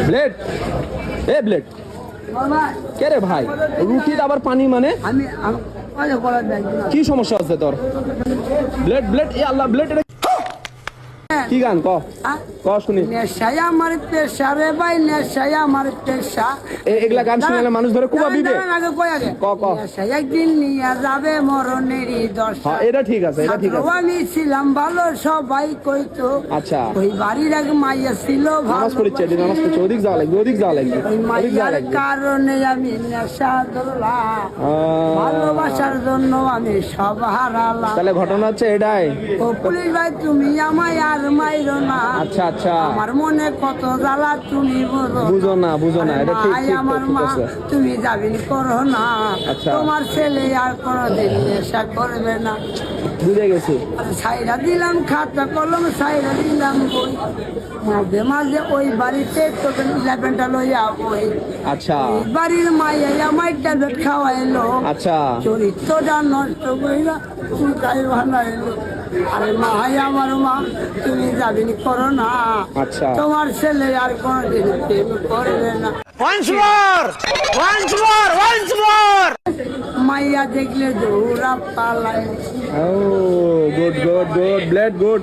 Blade, এ blade কে রে ভাই? রুটির আবার পানি মানে কি সমস্যা আছে তোর? ব্লেড ব্লেড, এ আল্লাহ, ব্লেড এটা কি গান ক? ক শুনি। নেশায় আমার পেশা রে ভাই, নেশায় আমার পেশা। এগুলা গান শুনলে মানুষ ধরে কুবা দিবে। ক ক। নেশায় একদিন নিয়ে যাবে মরণেরই দশা। হ্যাঁ এটা ঠিক আছে, এটা ঠিক আছে। আমি ছিলাম ভালো, সবাই কইতো। আচ্ছা। ওই বাড়ির এক মাইয়া ছিল নামাজ পড়িচ্ছে, নামাজ পড়ছে, ওদিক যাওয়া লাগবে, ওদিক যাওয়া লাগবে, ওই ওদিক যাওয়া মাইয়ার লাগবে। কারণে আমি নেশা ধরলাম, ভালোবাসার জন্য আমি সব হারালাম। তাহলে ঘটনা হচ্ছে এটাই। ও পুলিশ ভাই তুমি আমায় আর মাইরো না। আচ্ছা আচ্ছা। আমার মনে কত জ্বালা তুমি বুঝো না, বুঝো না, এটা ঠিক ঠিক আমার ঠিক মা আছে। তুমি যাবি করো না। আচ্ছা। তোমার ছেলে আর কোনোদিন নেশা করবে না। বুঝে গেছি। সাইরা দিলাম খাতা কলম, সাইরা দিলাম বই, মাঝে মাঝে ওই বাড়িতে তোকে লেপেনটা লইয়া বই। আচ্ছা বাড়ির মাইয়া আমায় ট্যাবলেট খাওয়াইলো। আচ্ছা। চরিত্রটা নষ্ট কইরা চুকাই বানাইলো। আরে মা আমার মা তুমি যাবি করো না। আচ্ছা। তোমার ছেলে আর কোনোদিন প্রেম করবে না। মাইয়া দেখলে দৌড়া পালায়। ও good good good, blade good.